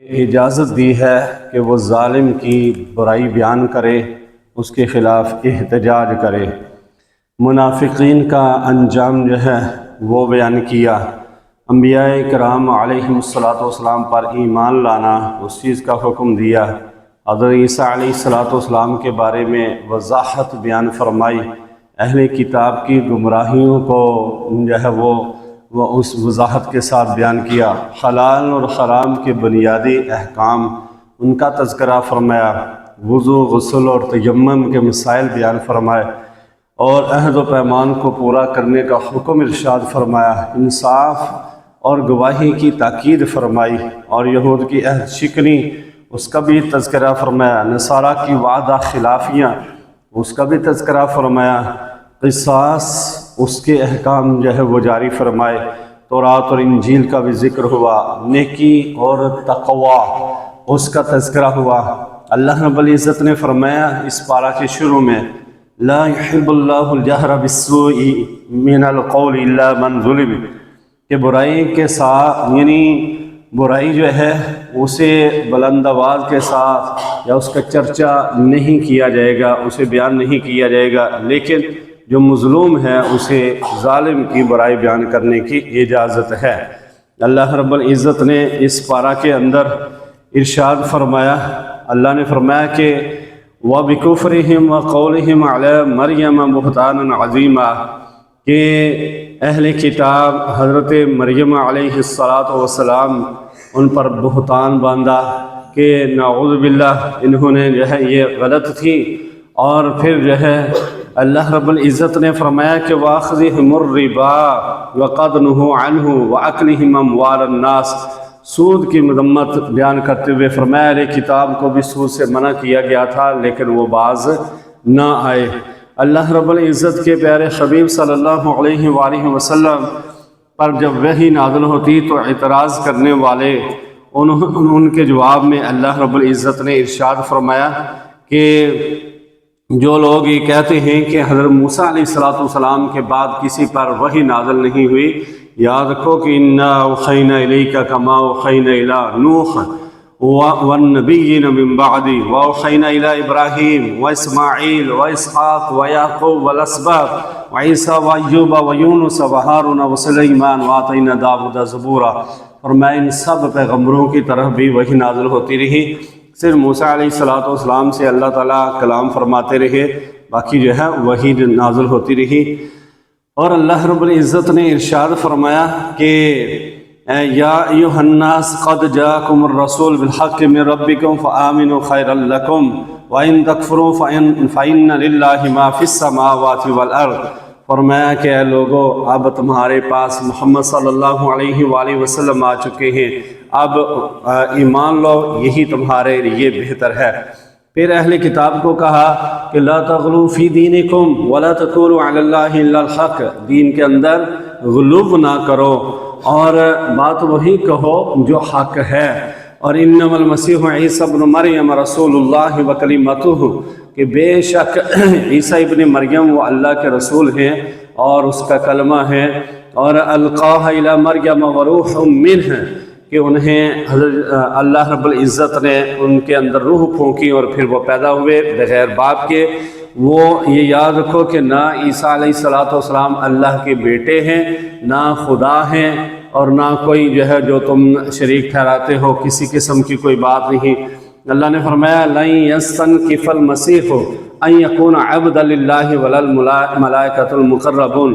اجازت دی ہے کہ وہ ظالم کی برائی بیان کرے، اس کے خلاف احتجاج کرے۔ منافقین کا انجام جو ہے وہ بیان کیا۔ انبیاء کرام علیہ السلام پر ایمان لانا، اس چیز کا حکم دیا۔ حضرت عیسیٰ علیہ السلام کے بارے میں وضاحت بیان فرمائی۔ اہل کتاب کی گمراہیوں کو جو ہے وہ اس وضاحت کے ساتھ بیان کیا۔ حلال اور حرام کے بنیادی احکام ان کا تذکرہ فرمایا۔ وضو، غسل اور تیمم کے مسائل بیان فرمائے اور عہد و پیمان کو پورا کرنے کا حکم ارشاد فرمایا۔ انصاف اور گواہی کی تاکید فرمائی اور یہود کی عہد شکنی اس کا بھی تذکرہ فرمایا۔ نصارہ کی وعدہ خلافیاں اس کا بھی تذکرہ فرمایا۔ قصاص اس کے احکام جو ہے وہ جاری فرمائے۔ تورات اور انجیل کا بھی ذکر ہوا۔ نیکی اور تقوی اس کا تذکرہ ہوا۔ اللہ رب العزت نے فرمایا اس پارہ کے شروع میں، لا يحب اللہ الجہر بالسوء من القول الا من ظلم، کہ برائی کے ساتھ یعنی برائی جو ہے اسے بلند آواز کے ساتھ یا اس کا چرچا نہیں کیا جائے گا، اسے بیان نہیں کیا جائے گا، لیکن جو مظلوم ہے اسے ظالم کی برائی بیان کرنے کی اجازت ہے۔ اللہ رب العزت نے اس پارہ کے اندر ارشاد فرمایا، اللہ نے فرمایا کہ وَبِكُفْرِهِمْ وَقَوْلِهِمْ عَلَى مَرْيَمَ بُهْتَانًا عَظِيمًا، کہ اہل کتاب حضرت مریم علیہ السلام ان پر بہتان باندھا کہ نعوذ باللہ انہوں نے جو ہے یہ غلط تھی۔ اور پھر جو ہے اللہ رب العزت نے فرمایا کہ وَأَخْذِهِمُ الرِّبَا وَقَدْ نُهُوا عَنْهُ وَأَكْلِهِمْ أَمْوَالَ النَّاسِ، سود کی مذمت بیان کرتے ہوئے فرمایا اہل کتاب کو بھی سود سے منع کیا گیا تھا لیکن وہ باز نہ آئے۔ اللہ رب العزت کے پیارے حبیب صلی اللہ علیہ وآلہ وسلم پر جب وحی نازل ہوتی تو اعتراض کرنے والے ان کے جواب میں اللہ رب العزت نے ارشاد فرمایا کہ جو لوگ یہ کہتے ہیں کہ حضرت موسیٰ علیہ السلام کے بعد کسی پر وحی نازل نہیں ہوئی، یاد رکھو کہ اِنَّا أَوْحَيْنَا إِلَيْكَ كَمَا أَوْحَيْنَا إِلَىٰ نُوحٍ وَالنَّبِيِّينَ مِن بَعْدِهِ وَأَوْحَيْنَا إِلَىٰ إِبْرَاهِيمَ وَإِسْمَاعِيلَ وَإِسْحَاقَ وَيَعْقُوبَ وَالْأَسْبَاطِ وَعِيسَىٰ وَأَيُّوبَ وَيُونُسَ وَهَارُونَ وَسُلَيْمَانَ وَآتَيْنَا دَاوُودَ زَبُورًا۔ اور میں ان سب پیغمبروں کی طرف بھی وحی نازل ہوتی رہی، صرف موسیٰ علیہ السلام سے اللہ تعالیٰ کلام فرماتے رہے، باقی جو ہے وحی نازل ہوتی رہی۔ اور اللہ رب العزت نے ارشاد فرمایا کہ یا ایھا الناس قد جاءکم الرسول بالحق من ربکم فآمنوا خیرا لکم وان تکفروا فإن للہ ما فی السماوات والارض۔ فرمایا کہ اے لوگو اب تمہارے پاس محمد صلی اللہ علیہ وآلہ وسلم آ چکے ہیں، اب ایمان لو، یہی تمہارے لیے بہتر ہے۔ پھر اہل کتاب کو کہا کہ لا تغلوا فی دینکم ولا تقولوا علی اللہ الا الحق، دین کے اندر غلو نہ کرو اور بات وہی کہو جو حق ہے۔ اور انما المسیح عیسیٰ ابن مریم رسول اللہ وکلمتہ، کہ بے شک عیسیٰ ابن مریم وہ اللہ کے رسول ہیں اور اس کا کلمہ ہے، اور القاہ الی مریم وروح منہ، کہ انہیں اللہ رب العزت نے ان کے اندر روح پھونکی اور پھر وہ پیدا ہوئے بغیر باپ کے۔ وہ یہ یاد رکھو کہ نہ عیسیٰ علیہ السلام اللہ کے بیٹے ہیں، نہ خدا ہیں، اور نہ کوئی جو ہے جو تم شریک ٹھہراتے ہو، کسی قسم کی کوئی بات نہیں۔ اللہ نے فرمایا لن یستنکف المسیح ان یکون عبدا للہ ولا الملائکۃ المقربون،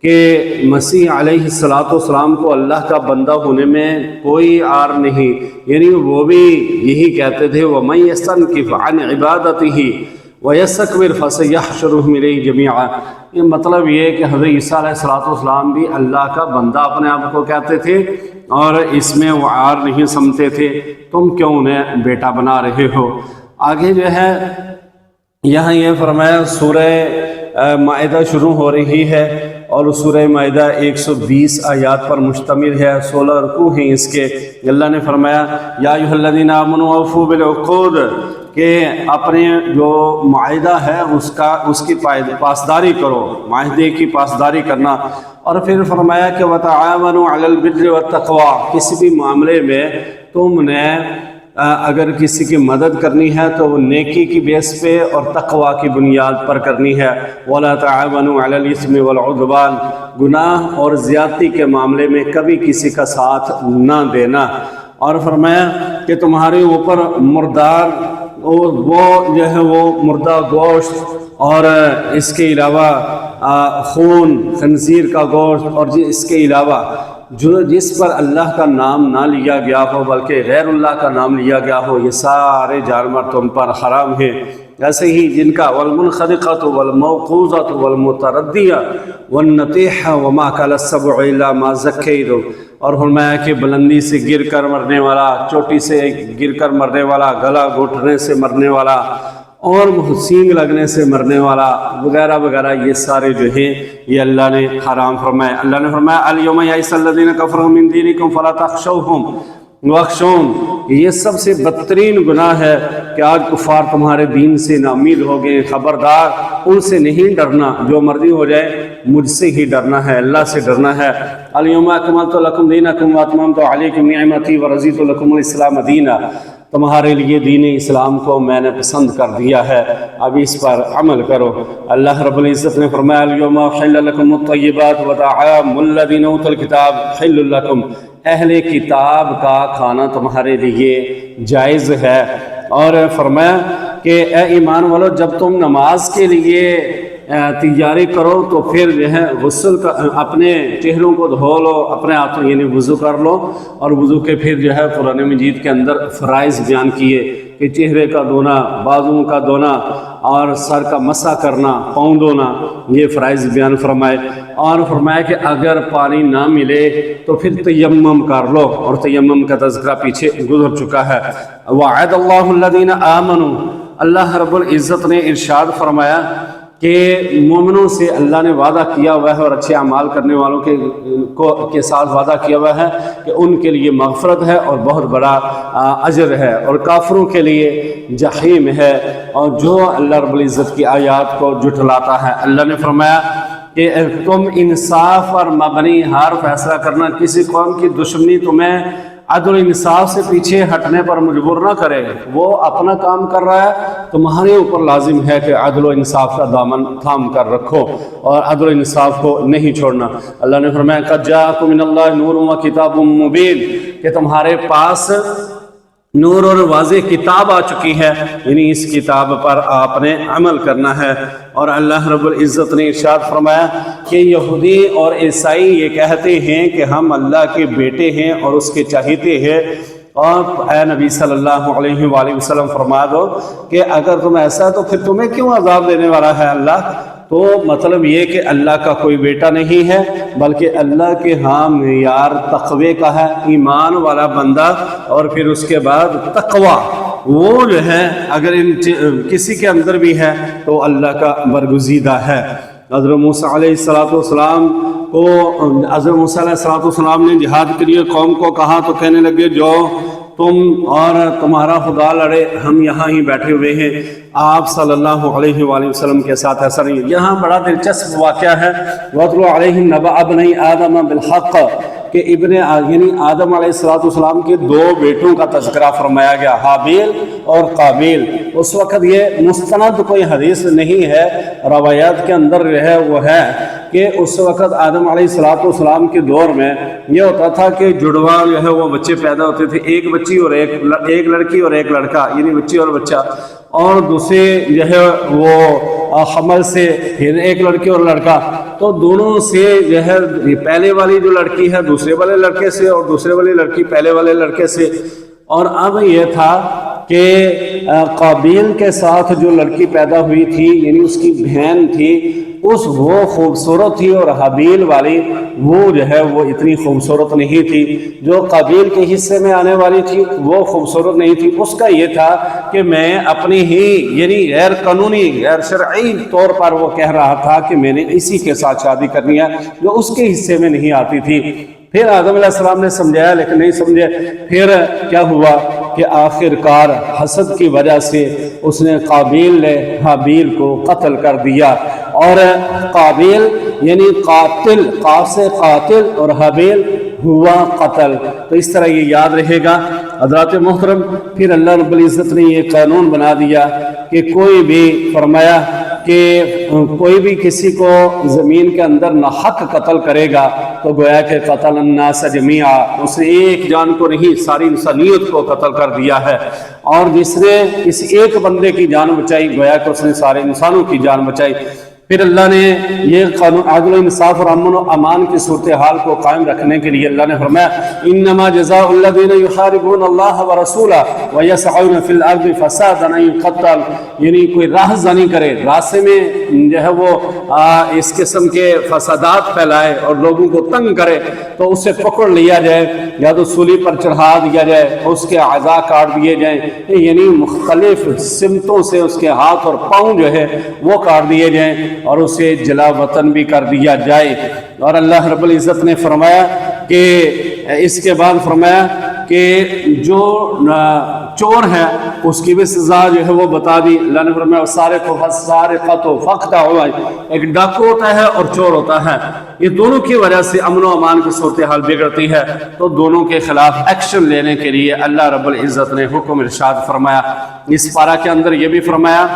کہ مسیح علیہ السلام کو اللہ کا بندہ ہونے میں کوئی عار نہیں، یعنی وہ بھی یہی کہتے تھے وَمَن يَسْتَنْكِفْ عَنْ عِبَادَتِهِ وَيَسْتَكْبِرْ فَسَيَحْشُرُهُمْ إِلَيْهِ جَمِيعًا۔ یہ مطلب یہ کہ حضرت عیسیٰ علیہ السلام بھی اللہ کا بندہ اپنے آپ کو کہتے تھے اور اس میں وہ عار نہیں سمجھتے تھے، تم کیوں انہیں بیٹا بنا رہے ہو۔ آگے جو ہے یہاں یہ فرمایا سورہ مائدہ شروع ہو رہی ہے اور سورہ مائدہ 120 آیات پر مشتمل ہے، 16 رکوع ہیں اس کے۔ اللہ نے فرمایا یا ایھا الذین آمنوا اوفوا بالعقود، کہ اپنے جو معاہدہ ہے اس کی پاسداری کرو، معاہدے کی پاسداری کرنا۔ اور پھر فرمایا کہ وتعاونوا علی البر والتقوی، کسی بھی معاملے میں تم نے اگر کسی کی مدد کرنی ہے تو وہ نیکی کی بیس پہ اور تقوی کی بنیاد پر کرنی ہے۔ وَلَا تَعَاوَنُوا عَلَى الْإِثْمِ وَالْعُدْوَانِ، گناہ اور زیادتی کے معاملے میں کبھی کسی کا ساتھ نہ دینا۔ اور فرمایا کہ تمہارے اوپر مردار وہ جو ہے وہ مردہ گوشت اور اس کے علاوہ خون خنزیر کا گوشت اور اس کے علاوہ جس پر اللہ کا نام نہ لیا گیا ہو بلکہ غیر اللہ کا نام لیا گیا ہو، یہ سارے جانور تم پر حرام ہیں۔ ایسے ہی جن کا والمنخنقۃ والموقوذۃ والمتردیہ والنطیحہ وما اکل السبع الا ما ذکیتم، اور فرمایا کہ بلندی سے گر کر مرنے والا، چوٹی سے گر کر مرنے والا، گلا گھٹنے سے مرنے والا اور سینگ لگنے سے مرنے والا وغیرہ وغیرہ، یہ سارے جو ہیں یہ اللہ نے حرام فرمایا۔ اللہ نے فرمایا الیوم یئس الذین کفروا من دینکم فلا تخشوہم واخشون، یہ سب سے بدترین گناہ ہے کہ آج کفار تمہارے دین سے ناامید ہو گئے، خبردار ان سے نہیں ڈرنا، جو مرضی ہو جائے مجھ سے ہی ڈرنا ہے، اللہ سے ڈرنا ہے۔ الیوم اکملت لکم دینکم واتممت علیکم نعمتی ورضیت لکم الاسلام دینا، تمہارے لیے دین اسلام کو میں نے پسند کر دیا ہے، اب اس پر عمل کرو۔ اللہ رب العزت نے فرمایا الیوم احل لکم الطیبات وطعام الذین اوتوا الکتاب حل لکم، اہل کتاب کا کھانا تمہارے لیے جائز ہے۔ اور فرمایا کہ اے ایمان والو، جب تم نماز کے لیے تیاری کرو تو پھر جو ہے غسل کا اپنے چہروں کو دھو لو، اپنے ہاتھوں یعنی وضو کر لو، اور وضو کے پھر جو ہے قرآن مجید کے اندر فرائض بیان کیے کہ چہرے کا دھونا، بازوؤں کا دھونا اور سر کا مسح کرنا، پاؤں دھونا، یہ فرائض بیان فرمائے۔ اور فرمایا کہ اگر پانی نہ ملے تو پھر تیمم کر لو، اور تیمم کا تذکرہ پیچھے گزر چکا ہے۔ وعد اللہ الذین آمنوا، اللہ رب العزت نے ارشاد فرمایا کہ مومنوں سے اللہ نے وعدہ کیا ہوا ہے اور اچھے اعمال کرنے والوں کے ساتھ وعدہ کیا ہوا ہے کہ ان کے لیے مغفرت ہے اور بہت بڑا اجر ہے، اور کافروں کے لیے جحیم ہے، اور جو اللہ رب العزت کی آیات کو جھٹلاتا ہے۔ اللہ نے فرمایا کہ تم انصاف پر مبنی ہر فیصلہ کرنا، کسی قوم کی دشمنی تمہیں عدل و انصاف سے پیچھے ہٹنے پر مجبور نہ کرے، وہ اپنا کام کر رہا ہے، تمہارے اوپر لازم ہے کہ عدل و انصاف کا دامن تھام کر رکھو اور عدل و انصاف کو نہیں چھوڑنا۔ اللہ نے فرمایا قد جاءکم من اللہ نور و کتاب مبین، کہ تمہارے پاس نور اور واضح کتاب آ چکی ہے، یعنی اس کتاب پر آپ نے عمل کرنا ہے۔ اور اللہ رب العزت نے ارشاد فرمایا کہ یہودی اور عیسائی یہ کہتے ہیں کہ ہم اللہ کے بیٹے ہیں اور اس کے چاہتے ہیں، اور اے نبی صلی اللہ علیہ وآلہ وسلم فرما دو کہ اگر تم ایسا تو پھر تمہیں کیوں عذاب دینے والا ہے اللہ؟ تو مطلب یہ کہ اللہ کا کوئی بیٹا نہیں ہے، بلکہ اللہ کے ہاں معیار تقوی کا ہے، ایمان والا بندہ، اور پھر اس کے بعد تقوی وہ جو ہے اگر کسی کے اندر بھی ہے تو اللہ کا برگزیدہ ہے۔ حضرت موسیٰ علیہ السلام کو حضرت موسیٰ علیہ السلام نے جہاد کے لیے قوم کو کہا تو کہنے لگے جو تم اور تمہارا خدا لڑے، ہم یہاں ہی بیٹھے ہوئے ہیں۔ آپ صلی اللہ علیہ وآلہ وسلم کے ساتھ ایسا نہیں ہے۔ یہاں بڑا دلچسپ واقعہ ہے، وَاتْلُ عَلَيْهِمْ نَبَأَ ابْنَيْ آدَمَ بِالْحَقِّ، کہ یعنی آدم علیہ السلام کے دو بیٹوں کا تذکرہ فرمایا گیا، حابیل اور قابیل۔ اس وقت یہ مستند کوئی حدیث نہیں ہے، روایات کے اندر جو ہے وہ ہے کہ اس وقت آدم علیہ السلام کے دور میں یہ ہوتا تھا کہ جڑواں جو ہے وہ بچے پیدا ہوتے تھے، ایک بچی اور ایک لڑکی اور ایک لڑکا، یعنی بچی اور بچہ، اور دوسرے جو ہے وہ حمل سے پھر ایک لڑکی اور لڑکا، تو دونوں سے جو ہے پہلے والی جو لڑکی ہے دوسرے والے لڑکے سے، اور دوسرے والی لڑکی پہلے والے لڑکے سے۔ اور اب یہ تھا کہ قابیل کے ساتھ جو لڑکی پیدا ہوئی تھی، یعنی اس کی بہن تھی، وہ خوبصورت تھی، اور حابیل والی وہ جو ہے وہ اتنی خوبصورت نہیں تھی، جو قابیل کے حصے میں آنے والی تھی وہ خوبصورت نہیں تھی۔ اس کا یہ تھا کہ میں اپنی ہی یعنی غیر قانونی غیر شرعی طور پر وہ کہہ رہا تھا کہ میں نے اسی کے ساتھ شادی کرنی ہے جو اس کے حصے میں نہیں آتی تھی۔ پھر آدم علیہ السلام نے سمجھایا لیکن نہیں سمجھے، پھر کیا ہوا کہ آخر کار حسد کی وجہ سے اس نے قابیل نے حابیل کو قتل کر دیا، اور قابیل یعنی قاتل، قاف سے قاتل، اور حابیل ہوا قتل۔ تو اس طرح یہ یاد رہے گا حضرات محترم پھر اللہ رب العزت نے یہ قانون بنا دیا کہ کوئی بھی فرمایا کہ کوئی بھی کسی کو زمین کے اندر ناحق قتل کرے گا تو گویا کہ قتل الناس جمیعا، اس نے ایک جان کو نہیں ساری انسانیت کو قتل کر دیا ہے، اور جس نے اس ایک بندے کی جان بچائی گویا کہ اس نے سارے انسانوں کی جان بچائی۔ پھر اللہ نے یہ قانون عدل و انصاف اور امن و امان کی صورتحال کو قائم رکھنے کے لیے اللہ نے فرمایا انما جزاء الذین یحاربون اللہ ورسولہ ویسعون فی الارض فسادا ان یقتل، یعنی کوئی راہ زنی کرے، راستے میں جو ہے وہ اس قسم کے فسادات پھیلائے اور لوگوں کو تنگ کرے تو اسے پکڑ لیا جائے یا تو سولی پر چڑھا دیا جائے، اس کے اعضاء کاٹ دیے جائیں، یعنی مختلف سمتوں سے اس کے ہاتھ اور پاؤں جو ہے وہ کاٹ دیے جائیں اور اسے جلا وطن بھی کر دیا جائے۔ اور اللہ رب العزت نے فرمایا کہ اس کے بعد فرمایا کہ جو چور ہے اس کی بھی سزا جو ہے وہ بتا دی۔ اللہ نے فرمایا سارق والسارقۃ فاقطعوا، ایک ڈاکو ہوتا ہے اور چور ہوتا ہے، یہ دونوں کی وجہ سے امن و امان کی صورتحال بگڑتی ہے، تو دونوں کے خلاف ایکشن لینے کے لیے اللہ رب العزت نے حکم ارشاد فرمایا۔ اس پارہ کے اندر یہ بھی فرمایا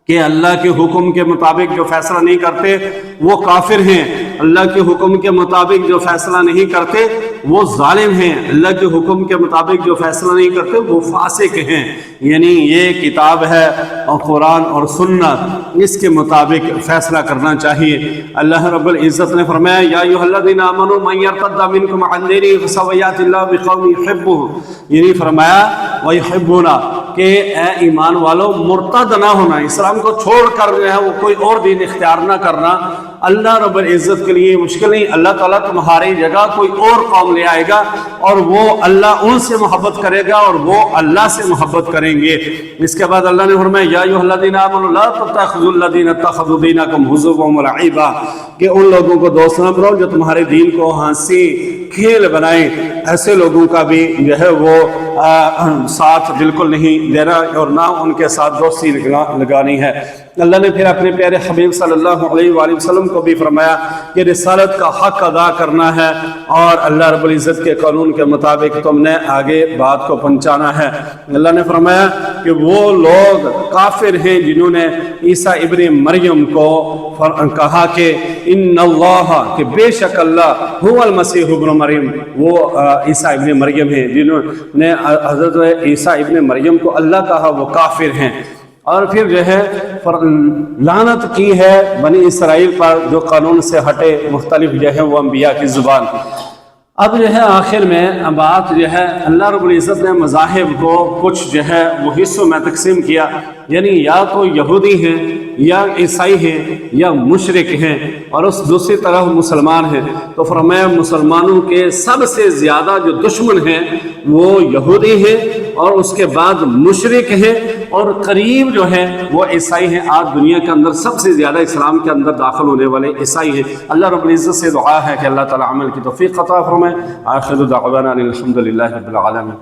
کہ اللہ کے حکم کے مطابق جو فیصلہ نہیں کرتے وہ کافر ہیں، اللہ کے حکم کے مطابق جو فیصلہ نہیں کرتے وہ ظالم ہیں، اللہ کے حکم کے مطابق جو فیصلہ نہیں کرتے وہ فاسق ہیں۔ یعنی یہ کتاب ہے اور قرآن اور سنت، اس کے مطابق فیصلہ کرنا چاہیے۔ اللہ رب العزت نے فرمایا یا ایھا الذین آمنوا من یرتد منکم عن دینہ فسوف یأتی اللہ بقوم یحبهم، یعنی فرمایا ویحبونا کہ اے ایمان والو مرتد نہ ہونا، اسلام کو چھوڑ کر جو ہے وہ کوئی اور دین اختیار نہ کرنا اللہ رب العزت کے لیے مشکل نہیں۔ اللہ تعالیٰ تمہاری جگہ کوئی اور قوم لے آئے گا اور وہ اللہ ان سے محبت کرے گا اور وہ اللہ سے محبت کریں گے۔ اس کے بعد اللہ نے فرمایا یا ایھا الذین آمنوا لا تتخذوا الذین اتخذوا دینکم ہزوا ولعبا، کہ ان لوگوں کو دوست نہ بناؤ جو تمہارے دین کو ہنسی کھیل بنائیں، ایسے لوگوں کا بھی جو ہے وہ ساتھ بالکل نہیں دینا اور نہ ان کے ساتھ دوستی لگانی ہے۔ اللہ نے پھر اپنے پیارے حبیب صلی اللہ علیہ وآلہ وسلم کو بھی فرمایا کہ رسالت کا حق ادا کرنا ہے اور اللہ رب العزت کے قانون کے مطابق تم نے آگے بات کو پہنچانا ہے۔ اللہ نے فرمایا کہ وہ لوگ کافر ہیں جنہوں نے عیسیٰ ابن مریم کو کہا کہ ان اللہ، کہ بے شک اللہ هو المسیح ابن مریم، وہ عیسیٰ ابن مریم ہیں، جنہوں نے حضرت عیسیٰ ابن مریم کو اللہ کہا وہ کافر ہیں۔ اور پھر جو ہے لعنت کی ہے بنی اسرائیل پر جو قانون سے ہٹے، مختلف جو ہے وہ انبیاء کی زبان۔ اب جو ہے آخر میں بات جو ہے اللہ رب العزت نے مذاہب کو کچھ جو ہے وہ حصوں میں تقسیم کیا، یعنی یا تو یہودی ہیں یا عیسائی ہیں یا مشرک ہیں اور اس دوسری طرف مسلمان ہیں۔ تو فرمایا مسلمانوں کے سب سے زیادہ جو دشمن ہیں وہ یہودی ہیں اور اس کے بعد مشرک ہیں اور قریب جو ہے وہ عیسائی ہیں۔ آج دنیا کے اندر سب سے زیادہ اسلام کے اندر داخل ہونے والے عیسائی ہیں۔ اللہ رب العزت سے دعا ہے کہ اللہ تعالی عمل کی توفیق عطا فرمائے۔ آخر دعوانا الحمد للہ رب العالمین۔